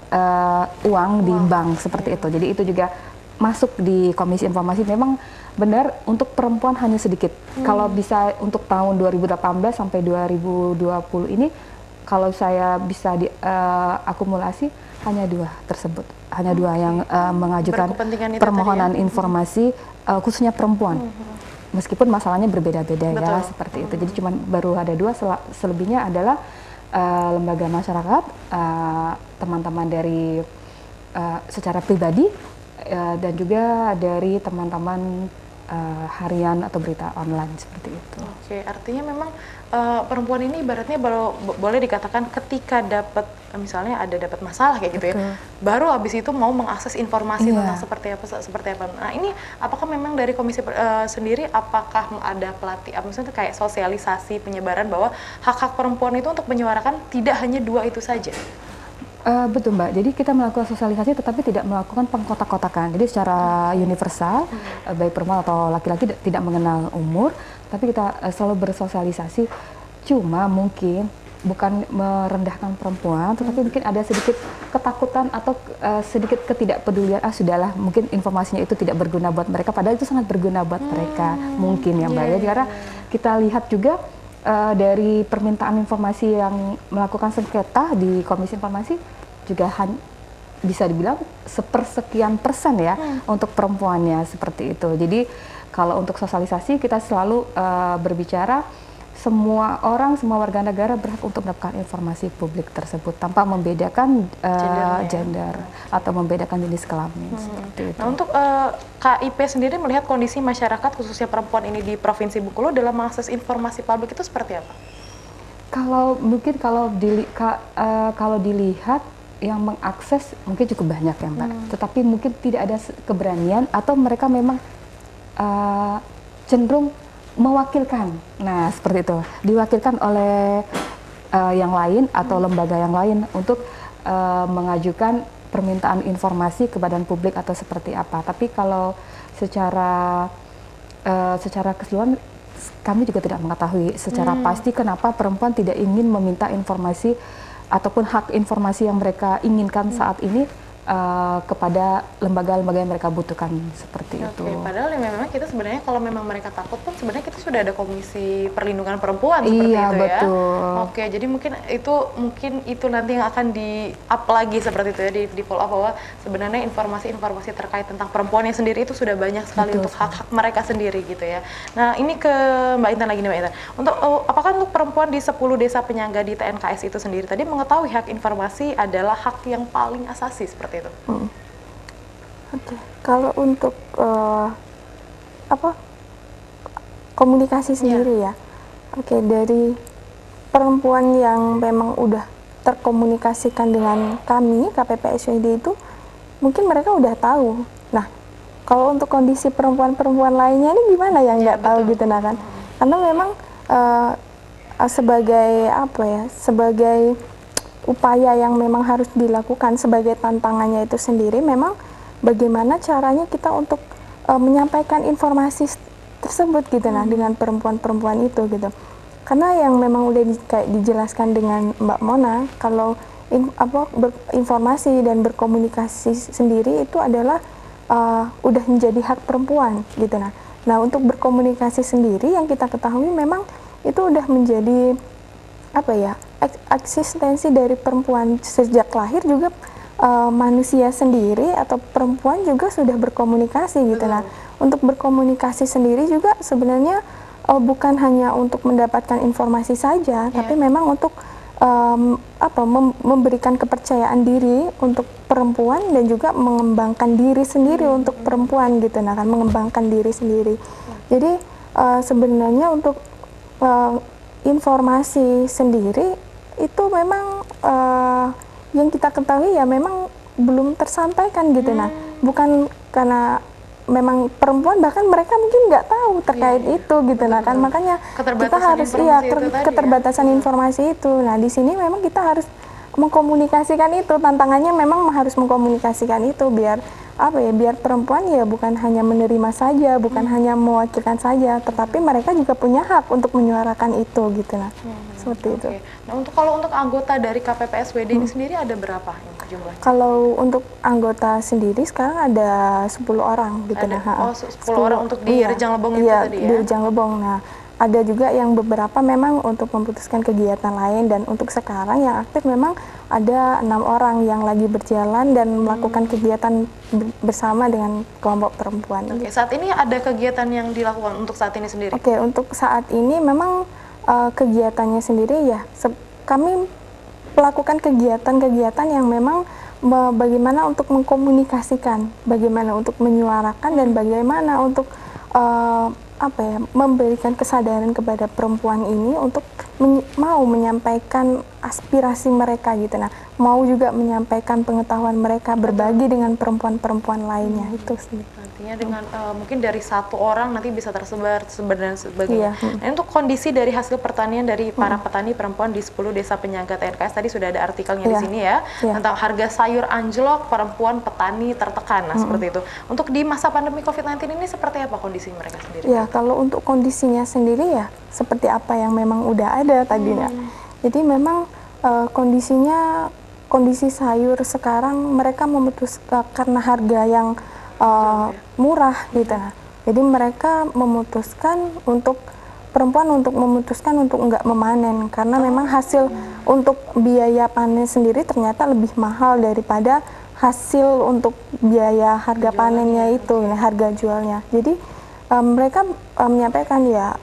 Speaker 2: uang di bank seperti itu. Jadi itu juga masuk di Komisi Informasi. Memang benar untuk perempuan hanya sedikit. Kalau bisa untuk tahun 2018 sampai 2020 ini, kalau saya bisa akumulasi hanya dua tersebut. Hanya dua yang mengajukan permohonan informasi khususnya perempuan. Meskipun masalahnya berbeda-beda ya seperti itu. Jadi cuma baru ada dua, selebihnya adalah lembaga masyarakat, teman-teman dari secara pribadi, dan juga dari teman-teman harian atau berita online seperti itu.
Speaker 1: Oke, artinya memang perempuan ini ibaratnya boleh dikatakan ketika dapat misalnya dapat masalah kayak gitu ya, baru habis itu mau mengakses informasi tentang seperti apa. Nah ini apakah memang dari komisi sendiri apakah ada maksudnya kayak sosialisasi penyebaran bahwa hak-hak perempuan itu untuk menyuarakan tidak hanya 2 itu saja?
Speaker 2: Betul Mbak, jadi kita melakukan sosialisasi tetapi tidak melakukan pengkotak-kotakan. Jadi secara universal, baik perempuan atau laki-laki tidak mengenal umur, tapi kita selalu bersosialisasi. Cuma mungkin bukan merendahkan perempuan, tetapi mungkin ada sedikit ketakutan atau sedikit ketidakpedulian, sudahlah mungkin informasinya itu tidak berguna buat mereka, padahal itu sangat berguna buat mereka, mungkin ya Mbak ya. Karena kita lihat juga dari permintaan informasi yang melakukan sengketa di Komisi Informasi juga bisa dibilang sepersekian persen ya untuk perempuannya seperti itu. Jadi kalau untuk sosialisasi kita selalu berbicara semua warga negara berhak untuk mendapatkan informasi publik tersebut tanpa membedakan gender atau membedakan jenis kelamin seperti itu.
Speaker 1: Nah untuk KIP sendiri melihat kondisi masyarakat khususnya perempuan ini di Provinsi Bengkulu dalam mengakses informasi publik itu seperti apa?
Speaker 2: Kalau dilihat yang mengakses mungkin cukup banyak ya Mbak, tetapi mungkin tidak ada keberanian atau mereka memang cenderung mewakilkan. Nah, seperti itu. Diwakilkan oleh yang lain atau lembaga yang lain untuk mengajukan permintaan informasi ke badan publik atau seperti apa. Tapi kalau secara keseluruhan kami juga tidak mengetahui secara pasti kenapa perempuan tidak ingin meminta informasi ataupun hak informasi yang mereka inginkan saat ini kepada lembaga-lembaga yang mereka butuhkan seperti itu.
Speaker 1: Padahal memang kita sebenarnya kalau memang mereka takut pun sebenarnya kita sudah ada Komisi Perlindungan Perempuan seperti itu
Speaker 2: betul.
Speaker 1: ya. Jadi mungkin itu nanti yang akan di-up lagi seperti itu ya, di follow up bahwa sebenarnya informasi-informasi terkait tentang perempuannya sendiri itu sudah banyak sekali untuk hak-hak mereka sendiri gitu ya. Nah, ini ke Mbak Intan lagi nih Mbak Intan. Apakah untuk perempuan di 10 desa penyangga di TNKS itu sendiri tadi mengetahui hak informasi adalah hak yang paling asasi seperti itu?
Speaker 3: Oke. Kalau untuk komunikasi sendiri ya, dari perempuan yang memang udah terkomunikasikan dengan kami KPPSWD itu mungkin mereka udah tahu. Nah, kalau untuk kondisi perempuan-perempuan lainnya ini gimana yang nggak tahu gitu kan? Karena memang sebagai upaya yang memang harus dilakukan sebagai tantangannya itu sendiri, memang bagaimana caranya kita untuk menyampaikan informasi tersebut gitu dengan perempuan-perempuan itu gitu. Karena yang memang udah kayak dijelaskan dengan Mbak Mona, kalau berinformasi dan berkomunikasi sendiri itu adalah udah menjadi hak perempuan gitu. Nah untuk berkomunikasi sendiri yang kita ketahui memang itu udah menjadi eksistensi dari perempuan sejak lahir juga. Manusia sendiri atau perempuan juga sudah berkomunikasi gitu. Nah, untuk berkomunikasi sendiri juga sebenarnya bukan hanya untuk mendapatkan informasi saja, tapi memang untuk memberikan kepercayaan diri untuk perempuan dan juga mengembangkan diri sendiri untuk perempuan gitu. Nah, kan mengembangkan diri sendiri. Jadi sebenarnya untuk informasi sendiri itu memang yang kita ketahui ya memang belum tersampaikan gitu. Nah, bukan karena memang perempuan, bahkan mereka mungkin nggak tahu terkait itu gitu. Nah kan makanya kita harus keterbatasan informasi itu. Nah di sini memang kita harus mengkomunikasikan itu, tantangannya memang harus mengkomunikasikan itu biar biar perempuan ya bukan hanya menerima saja, bukan hanya mewakilkan saja, tetapi mereka juga punya hak untuk menyuarakan itu gitu. Nah seperti itu.
Speaker 1: Nah kalau untuk anggota dari KPPSWD ini sendiri ada berapa jumlahnya?
Speaker 3: Kalau untuk anggota sendiri sekarang ada 10 orang gitu.
Speaker 1: Ada, 10 orang untuk di Rejang Lebong itu tadi ya? Di
Speaker 3: Rejang Lebong. Nah ada juga yang beberapa memang untuk memutuskan kegiatan lain, dan untuk sekarang yang aktif memang ada 6 orang yang lagi berjalan dan melakukan kegiatan bersama dengan kelompok perempuan.
Speaker 1: Oke, saat ini ada kegiatan yang dilakukan untuk saat ini sendiri?
Speaker 3: Oke, untuk saat ini memang kegiatannya sendiri ya, kami melakukan kegiatan-kegiatan yang memang bagaimana untuk mengkomunikasikan, bagaimana untuk menyuarakan, dan bagaimana untuk memberikan kesadaran kepada perempuan ini untuk mau menyampaikan aspirasi mereka gitu. Nah, mau juga menyampaikan pengetahuan mereka, berbagi dengan perempuan-perempuan lainnya itu sih.
Speaker 1: Artinya dengan mungkin dari satu orang nanti bisa tersebar dan sebagainya. Nah, untuk kondisi dari hasil pertanian dari para petani perempuan di 10 desa penyangga TNKS tadi sudah ada artikelnya di sini ya, tentang harga sayur anjlok, perempuan petani tertekan. Nah, seperti itu. Untuk di masa pandemi COVID-19 ini seperti apa kondisi mereka sendiri?
Speaker 3: Ya, kalau untuk kondisinya sendiri ya seperti apa yang memang udah ada tadinya. Jadi memang kondisi sayur sekarang mereka memutuskan karena harga yang murah gitu. Nah, jadi mereka memutuskan untuk memutuskan untuk enggak memanen karena memang hasil untuk biaya panen sendiri ternyata lebih mahal daripada hasil untuk biaya harga panennya itu, harga jualnya. Jadi mereka menyampaikan ya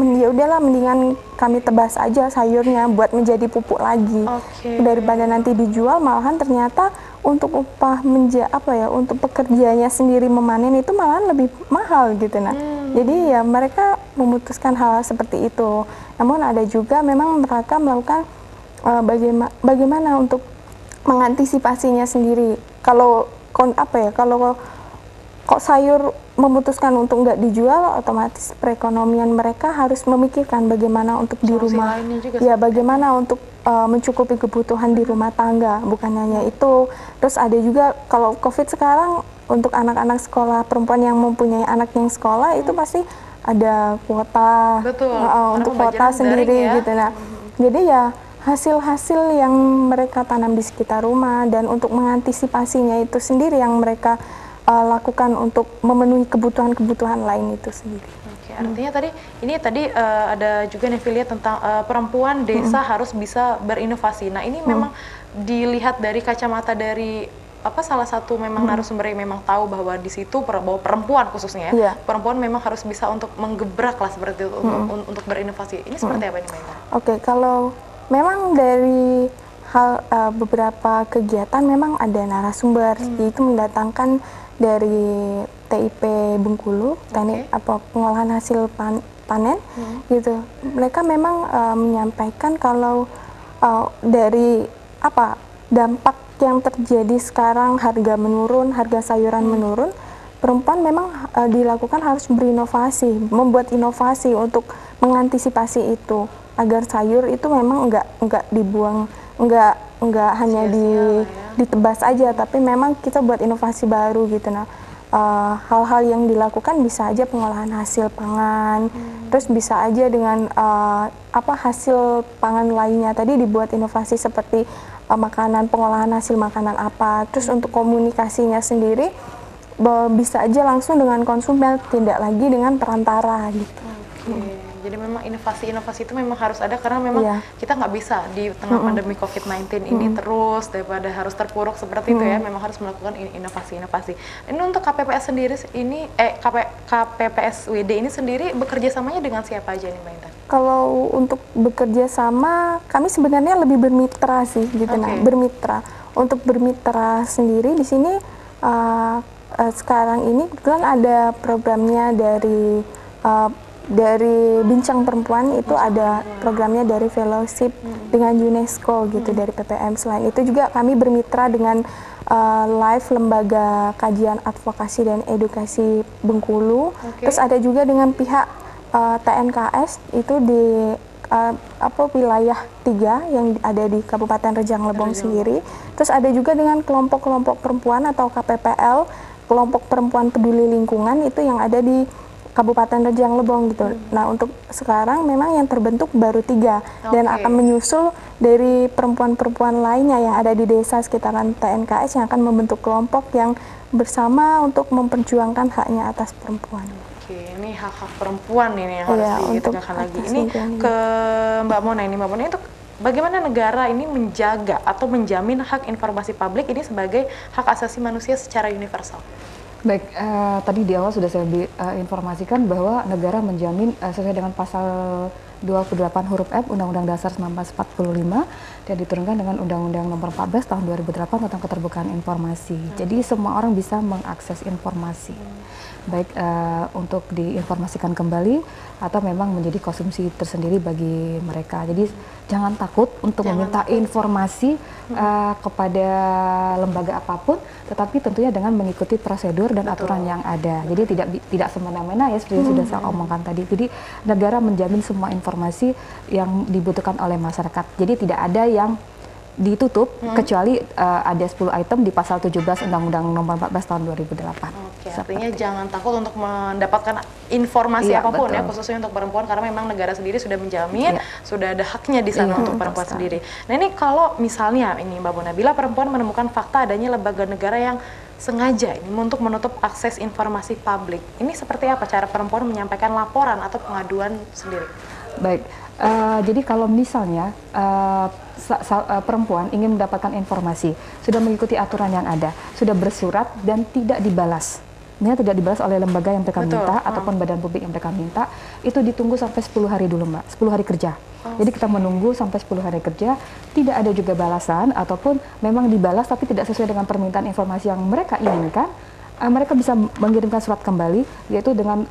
Speaker 3: udahlah mendingan kami tebas aja sayurnya buat menjadi pupuk lagi daripada nanti dijual malahan ternyata untuk upah untuk pekerjanya sendiri memanen itu malahan lebih mahal gitu. Nah, jadi ya mereka memutuskan hal kalau itu. Namun ada juga memang mereka melakukan bagaimana untuk mengantisipasinya sendiri. Kalau kok sayur memutuskan untuk nggak dijual, otomatis perekonomian mereka harus memikirkan bagaimana untuk di rumah, ya bagaimana untuk mencukupi kebutuhan di rumah tangga, bukan hanya itu. Terus ada juga kalau COVID sekarang untuk anak-anak sekolah perempuan yang mempunyai anak yang sekolah itu pasti ada kuota untuk kuota sendiri gitu. Nah, jadi ya hasil-hasil yang mereka tanam di sekitar rumah dan untuk mengantisipasinya itu sendiri yang mereka lakukan untuk memenuhi kebutuhan-kebutuhan lain itu sendiri.
Speaker 1: Oke, artinya tadi ada juga Nevilia tentang perempuan desa harus bisa berinovasi. Nah, ini memang dilihat dari kacamata dari salah satu memang narasumber yang memang tahu bahwa di situ bahwa perempuan khususnya perempuan memang harus bisa untuk menggebrak lah seperti itu untuk berinovasi. Ini seperti apa ini, Mbak Intan?
Speaker 3: Oke, kalau memang dari beberapa kegiatan memang ada narasumber, yaitu mendatangkan dari TIP Bengkulu, teknik pengolahan hasil panen, gitu. Mereka memang menyampaikan kalau dari dampak yang terjadi sekarang harga menurun, harga sayuran menurun, perempuan memang dilakukan harus berinovasi, membuat inovasi untuk mengantisipasi itu agar sayur itu memang enggak dibuang, enggak hanya ditebas aja, tapi memang kita buat inovasi baru gitu. Nah, hal-hal yang dilakukan bisa aja pengolahan hasil pangan, terus bisa aja dengan hasil pangan lainnya tadi dibuat inovasi seperti pengolahan hasil makanan apa. Terus untuk komunikasinya sendiri bisa aja langsung dengan konsumen, tidak lagi dengan perantara gitu.
Speaker 1: Jadi memang inovasi-inovasi itu memang harus ada karena memang kita nggak bisa di tengah pandemi COVID-19 ini terus daripada harus terpuruk seperti itu ya, memang harus melakukan inovasi-inovasi. Ini untuk KPPS sendiri ini KPPSWD ini sendiri bekerja samanya dengan siapa aja nih, Mbak Intan?
Speaker 3: Kalau untuk bekerja sama kami sebenarnya lebih bermitra sih gitu. Nah, bermitra. Untuk bermitra sendiri di sini sekarang ini kebetulan ada programnya dari Bincang Perempuan, itu ada programnya dari fellowship dengan UNESCO gitu dari PPM. Selain itu juga kami bermitra dengan Live Lembaga Kajian Advokasi dan Edukasi Bengkulu. Terus ada juga dengan pihak TNKS itu di wilayah 3 yang ada di Kabupaten Rejang Lebong sendiri. Terus ada juga dengan kelompok-kelompok perempuan atau KPPL, kelompok perempuan peduli lingkungan itu yang ada di Kabupaten Rejang Lebong gitu. Nah, untuk sekarang memang yang terbentuk baru 3 dan akan menyusul dari perempuan-perempuan lainnya yang ada di desa sekitaran TNKS yang akan membentuk kelompok yang bersama untuk memperjuangkan haknya atas perempuan.
Speaker 1: Ini hak-hak perempuan ini yang harus ditegakkan lagi. Ini ke Mbak Mona itu bagaimana negara ini menjaga atau menjamin hak informasi publik ini sebagai hak asasi manusia secara universal?
Speaker 2: Baik, tadi di awal sudah saya informasikan bahwa negara menjamin sesuai dengan pasal 28 huruf F Undang-Undang Dasar 1945 dan diturunkan dengan Undang-Undang Nomor 14 Tahun 2008 tentang keterbukaan informasi. Jadi semua orang bisa mengakses informasi, baik untuk diinformasikan kembali atau memang menjadi konsumsi tersendiri bagi mereka. Jadi jangan takut untuk meminta informasi kepada lembaga apapun, tetapi tentunya dengan mengikuti prosedur dan aturan yang ada. Jadi tidak semena-mena ya, seperti yang sudah saya omongkan tadi. Jadi negara menjamin semua informasi yang dibutuhkan oleh masyarakat. Jadi tidak ada yang ditutup kecuali ada 10 item di pasal 17 Undang-Undang Nomor 14 Tahun 2008.
Speaker 1: Oke, artinya jangan takut untuk mendapatkan informasi apapun ya, khususnya untuk perempuan, karena memang negara sendiri sudah menjamin, sudah ada haknya di sana untuk perempuan sendiri. Nah ini kalau misalnya ini Mbak Bona, bila perempuan menemukan fakta adanya lembaga negara yang sengaja ini untuk menutup akses informasi publik, ini seperti apa cara perempuan menyampaikan laporan atau pengaduan sendiri?
Speaker 2: Baik, jadi kalau misalnya perempuan ingin mendapatkan informasi, sudah mengikuti aturan yang ada, sudah bersurat dan tidak dibalas, tidak dibalas oleh lembaga yang mereka minta ataupun badan publik yang mereka minta, itu ditunggu sampai 10 hari dulu Mbak, 10 hari kerja. Jadi kita menunggu sampai 10 hari kerja, tidak ada juga balasan ataupun memang dibalas tapi tidak sesuai dengan permintaan informasi yang mereka inginkan, mereka bisa mengirimkan surat kembali, yaitu dengan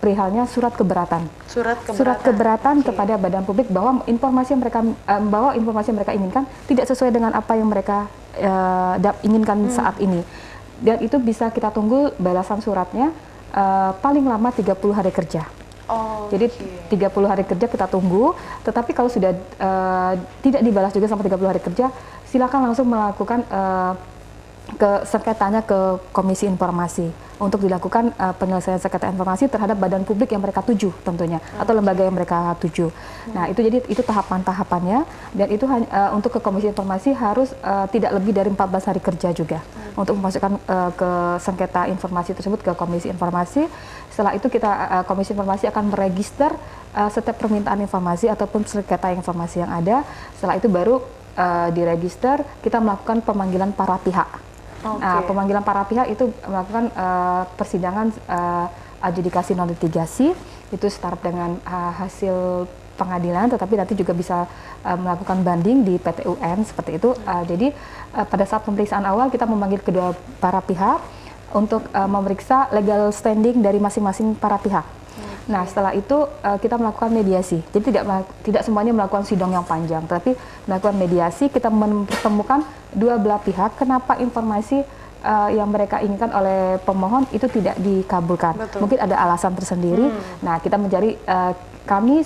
Speaker 2: perihalnya surat keberatan. Surat keberatan kepada badan publik bahwa informasi yang mereka inginkan tidak sesuai dengan apa yang mereka inginkan saat ini. Dan itu bisa kita tunggu balasan suratnya paling lama 30 hari kerja. Jadi 30 hari kerja kita tunggu, tetapi kalau sudah tidak dibalas juga sampai 30 hari kerja, silakan langsung melakukan sengketanya ke Komisi Informasi untuk dilakukan penyelesaian sengketa informasi terhadap badan publik yang mereka tuju tentunya, atau lembaga yang mereka tuju. Nah itu tahapan-tahapannya, dan itu untuk ke Komisi Informasi harus tidak lebih dari 14 hari kerja juga untuk memasukkan ke sengketa informasi tersebut ke Komisi Informasi. Setelah itu Komisi Informasi akan meregister setiap permintaan informasi ataupun sengketa informasi yang ada. Setelah itu baru diregister, kita melakukan pemanggilan para pihak. Nah, pemanggilan para pihak itu melakukan persidangan adjudikasi non litigasi, itu setara dengan hasil pengadilan, tetapi nanti juga bisa melakukan banding di PT UN seperti itu. Jadi pada saat pemeriksaan awal kita memanggil kedua para pihak untuk memeriksa legal standing dari masing-masing para pihak. Nah, setelah itu kita melakukan mediasi. Jadi tidak semuanya melakukan sidang yang panjang, tapi melakukan mediasi. Kita menemukan dua belah pihak kenapa informasi yang mereka inginkan oleh pemohon itu tidak dikabulkan. Mungkin ada alasan tersendiri. Nah, kita mencari kami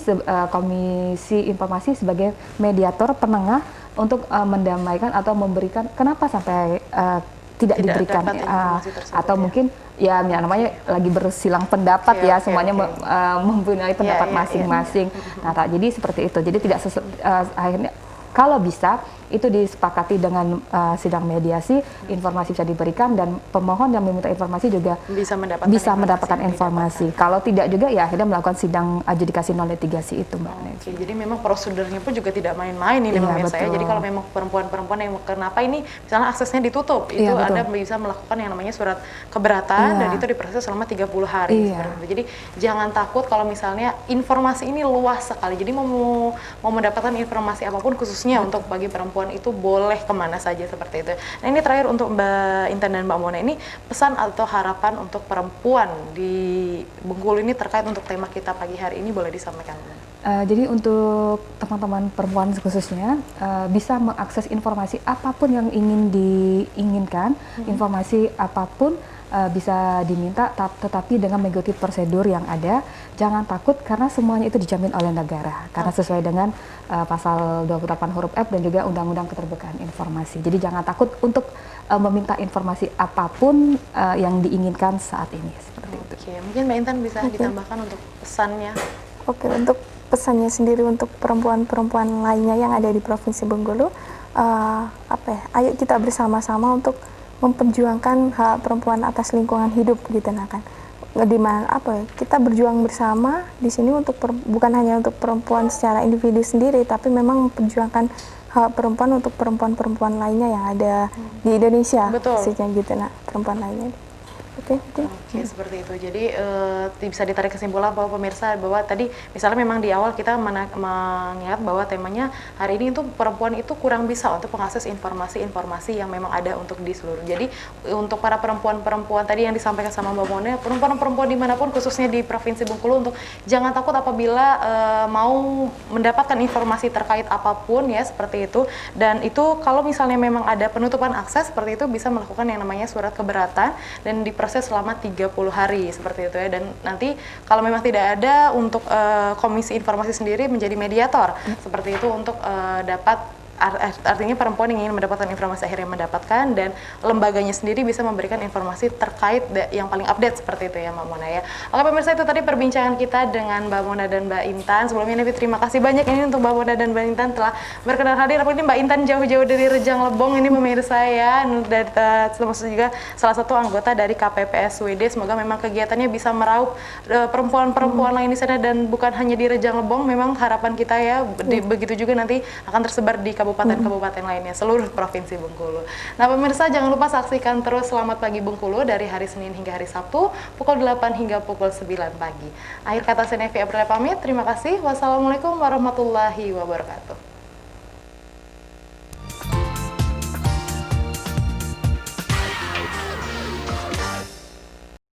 Speaker 2: Komisi Informasi sebagai mediator penengah untuk mendamaikan atau memberikan kenapa sampai tidak diberikan atau mungkin ya namanya lagi bersilang pendapat semuanya mempunyai pendapat masing-masing. Nah, jadi seperti itu. Jadi tidak akhirnya kalau bisa itu disepakati dengan sidang mediasi, informasi bisa diberikan dan pemohon yang meminta informasi juga bisa mendapatkan informasi. Kalau tidak juga ya akhirnya melakukan sidang adjudikasi non litigasi itu Mbak.
Speaker 1: Oke, jadi memang prosedurnya pun juga tidak main-main ini pemirsa ya. Jadi kalau memang perempuan-perempuan yang kenapa ini misalnya aksesnya ditutup, itu ada bisa melakukan yang namanya surat keberatan dan itu diproses selama 30 hari. Jadi jangan takut kalau misalnya informasi ini luas sekali. Jadi mau mendapatkan informasi apapun khususnya untuk bagi perempuan itu boleh kemana saja seperti itu. Nah ini terakhir untuk Mbak Intan dan Mbak Mona, ini pesan atau harapan untuk perempuan di Bengkulu ini terkait untuk tema kita pagi hari ini boleh disampaikan.
Speaker 2: Jadi untuk teman-teman perempuan khususnya bisa mengakses informasi apapun yang diinginkan, informasi apapun bisa diminta, tetapi dengan mengikuti prosedur yang ada. Jangan takut karena semuanya itu dijamin oleh negara karena sesuai dengan pasal 28 huruf F dan juga Undang-Undang Keterbukaan Informasi. Jadi jangan takut untuk meminta informasi apapun yang diinginkan saat ini seperti itu.
Speaker 1: Mungkin Mbak Intan bisa ditambahkan untuk pesannya.
Speaker 3: Untuk pesannya sendiri untuk perempuan-perempuan lainnya yang ada di Provinsi Bengkulu, ayo kita bersama-sama untuk memperjuangkan hak perempuan atas lingkungan hidup gitu kan. Kita berjuang bersama di sini untuk bukan hanya untuk perempuan secara individu sendiri, tapi memang memperjuangkan hak perempuan untuk perempuan-perempuan lainnya yang ada di Indonesia, khususnya gitu perempuan lainnya.
Speaker 1: Oke, seperti itu. Jadi bisa ditarik kesimpulan bahwa pemirsa bahwa tadi misalnya memang di awal kita mengingat bahwa temanya hari ini itu perempuan itu kurang bisa untuk mengakses informasi-informasi yang memang ada untuk di seluruh. Jadi untuk para perempuan-perempuan tadi yang disampaikan sama Mbak Mona, perempuan-perempuan dimanapun khususnya di Provinsi Bengkulu untuk jangan takut apabila mau mendapatkan informasi terkait apapun ya seperti itu. Dan itu kalau misalnya memang ada penutupan akses seperti itu bisa melakukan yang namanya surat keberatan dan diproses selama 30 hari seperti itu ya. Dan nanti kalau memang tidak ada untuk Komisi Informasi sendiri menjadi mediator seperti itu untuk dapat artinya perempuan yang ingin mendapatkan informasi akhirnya mendapatkan dan lembaganya sendiri bisa memberikan informasi terkait yang paling update seperti itu ya Mbak Mona ya. Oke pemirsa, itu tadi perbincangan kita dengan Mbak Mona dan Mbak Intan. Sebelumnya Nevi terima kasih banyak ini untuk Mbak Mona dan Mbak Intan telah berkenan hadir. Apalagi Mbak Intan jauh-jauh dari Rejang Lebong ini pemirsa ya, dan termasuk juga salah satu anggota dari KPPSWD. Semoga memang kegiatannya bisa meraup perempuan-perempuan lain di sana dan bukan hanya di Rejang Lebong. Memang harapan kita ya begitu juga nanti akan tersebar di kabupaten-kabupaten lainnya seluruh Provinsi Bengkulu. Nah pemirsa jangan lupa saksikan terus Selamat Pagi Bengkulu dari hari Senin hingga hari Sabtu pukul 8 hingga pukul 9 pagi. Akhir kata saya Nevi Aprilia pamit, terima kasih. Wassalamualaikum warahmatullahi wabarakatuh.